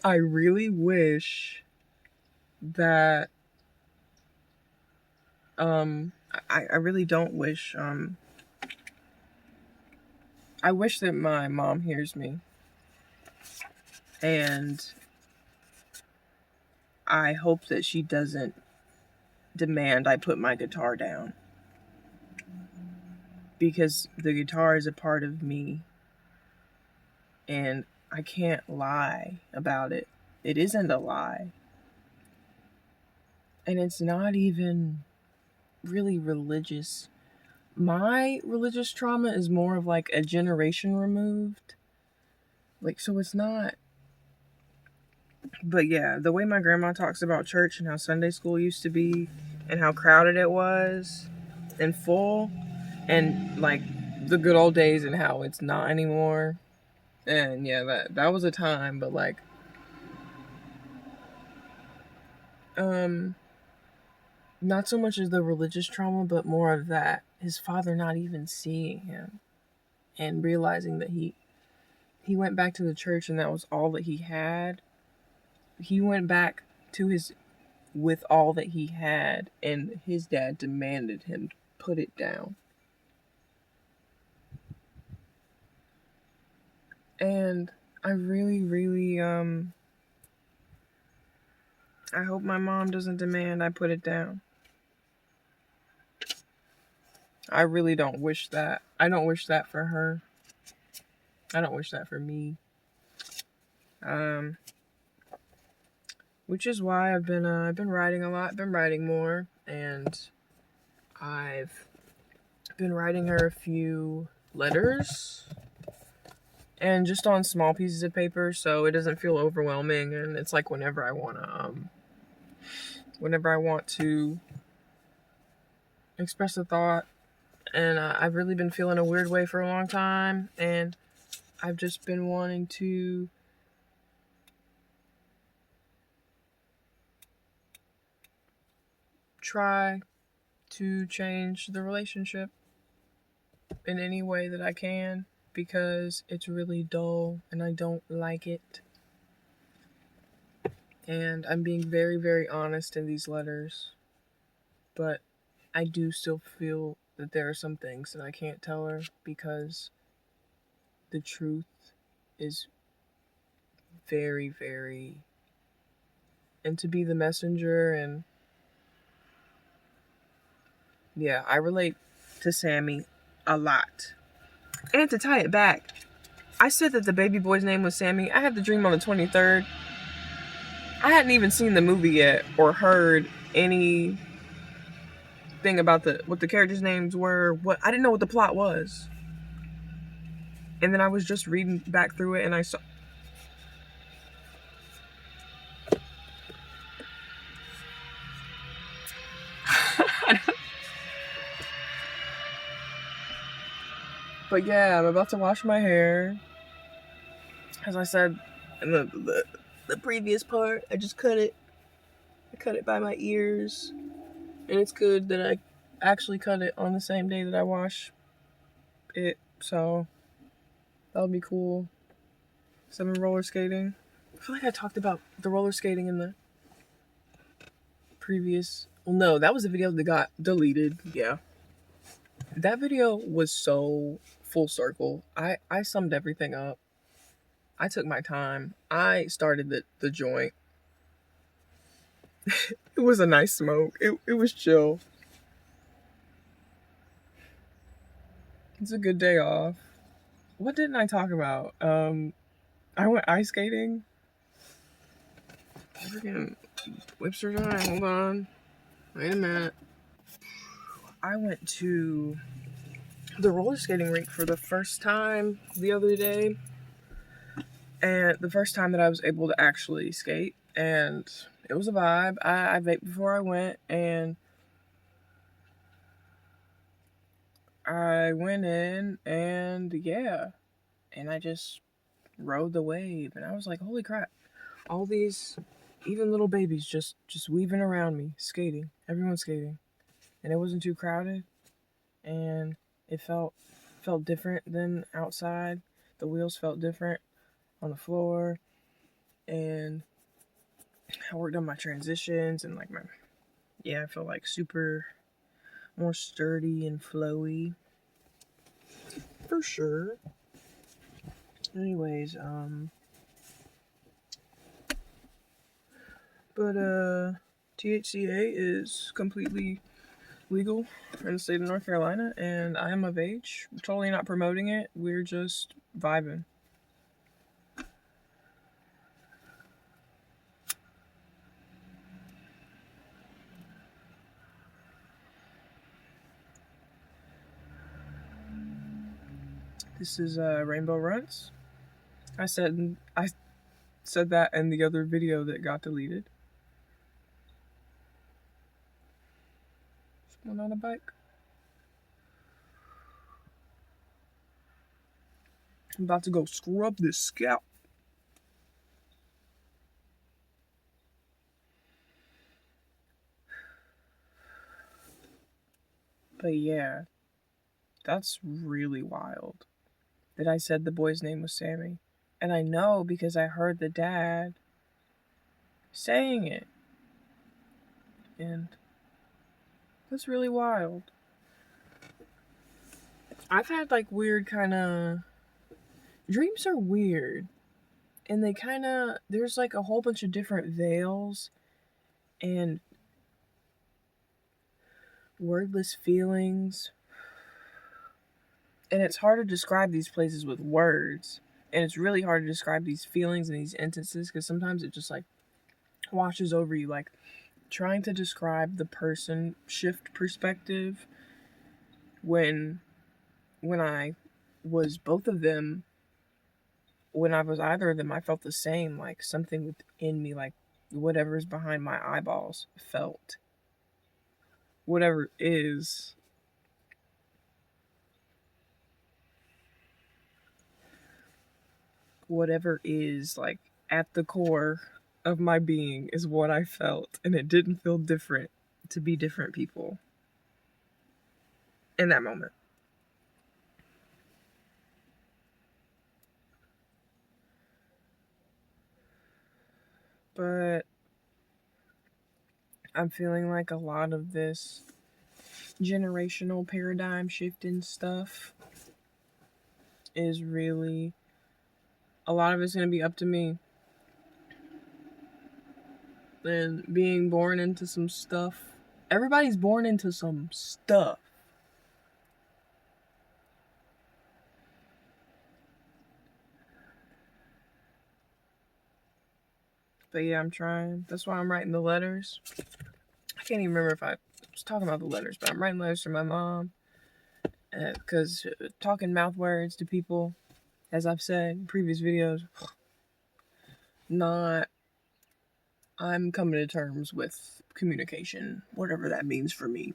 I really wish that I really don't wish I wish that my mom hears me, and I hope that she doesn't demand I put my guitar down, because the guitar is a part of me and I can't lie about it. It isn't a lie. And it's not even really religious. My religious trauma is more of like a generation removed. Like, so it's not. But yeah, the way my grandma talks about church and how Sunday school used to be and how crowded it was and full, and like the good old days and how it's not anymore. And yeah, that was a time, but like um not so much as the religious trauma, but more of that his father not even seeing him and realizing that he went back to the church and that was all that he had. He went back to his with all that he had, and his dad demanded him to put it down. And I really, really I hope my mom doesn't demand I put it down. I really don't wish that. I don't wish that for her. I don't wish that for me. Um, which is why I've been writing a lot, been writing more, and I've been writing her a few letters, and just on small pieces of paper, so it doesn't feel overwhelming. And it's like whenever I want to express a thought, and I've really been feeling a weird way for a long time, and I've just been wanting to try to change the relationship in any way that I can, because it's really dull and I don't like it. And I'm being very, very honest in these letters, but I do still feel that there are some things that I can't tell her because the truth is very, very. And to be the messenger, and yeah, I relate to Sammy a lot. And to tie it back, I said that the baby boy's name was Sammy. I had the dream on the 23rd. I hadn't even seen the movie yet or heard anything about what the characters' names were. What I didn't know what the plot was. And then I was just reading back through it and I saw But yeah, I'm about to wash my hair. As I said in the previous part, I just cut it. I cut it by my ears. And it's good that I actually cut it on the same day that I wash it. So that'll be cool. So I'm roller skating. I feel like I talked about the roller skating in the previous. Well, no, that was a video that got deleted. Yeah. That video was so full circle. I summed everything up. I took my time. I started the joint. It was a nice smoke. It was chill. It's a good day off. What didn't I talk about? I went ice skating. Freaking whips are done. Hold on. Wait a minute. I went to the roller skating rink for the first time the other day. And the first time that I was able to actually skate. And it was a vibe. I vaped before I went, and I went in, and yeah. And I just rode the wave. And I was like, holy crap. All these, even little babies, just weaving around me, skating. Everyone's skating. And it wasn't too crowded. And it felt different than outside. The wheels felt different on the floor. and I worked on my transitions and like I feel like super more sturdy and flowy for sure. Anyways, but THCA is completely legal in the state of North Carolina, and I am of age. We're totally not promoting it. We're just vibing. This is Rainbow Runts. I said that in the other video that got deleted. Someone on a bike. I'm about to go scrub this scalp. But yeah, that's really wild that I said the boy's name was Sammy. And I know because I heard the dad saying it. And that's really wild. I've had like weird kind of... Dreams are weird. And they kind of... There's like a whole bunch of different veils and wordless feelings. And it's hard to describe these places with words. And it's really hard to describe these feelings and these instances because sometimes it just like washes over you. Like trying to describe the person shift perspective when I was both of them, when I was either of them, I felt the same, like something within me, like whatever's behind my eyeballs felt. Whatever is. Whatever is like at the core of my being is what I felt, and it didn't feel different to be different people in that moment. But I'm feeling like a lot of this generational paradigm shifting stuff is really, a lot of it's going to be up to me. And being born into some stuff. Everybody's born into some stuff. But yeah, I'm trying. That's why I'm writing the letters. I can't even remember if I was talking about the letters, but I'm writing letters to my mom. Because talking mouth words to people, as I've said in previous videos, I'm coming to terms with communication, whatever that means for me.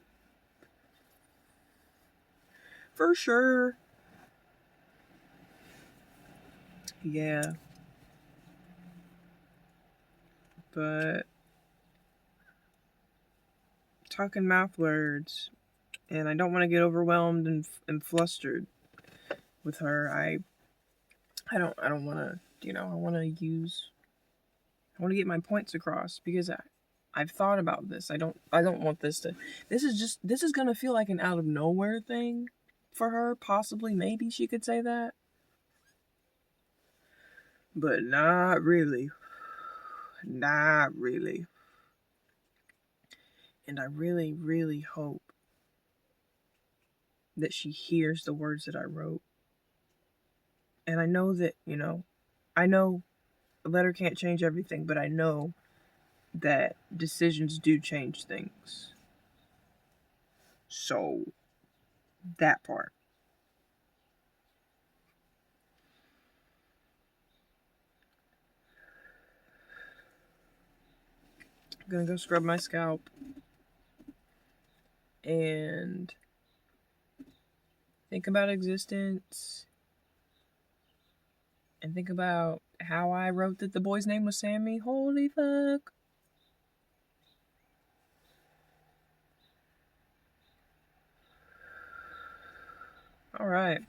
For sure. Yeah. But talking mouth words, and I don't want to get overwhelmed and flustered with her. I don't want to, I want to get my points across because I've thought about this. I don't want this to, this is going to feel like an out of nowhere thing for her. Possibly, maybe she could say that. But not really. Not really. And I really, really hope that she hears the words that I wrote. And I know that, I know a letter can't change everything, but I know that decisions do change things. So, that part. I'm gonna go scrub my scalp and think about existence and think about how I wrote that the boy's name was Sammy. Holy fuck. All right.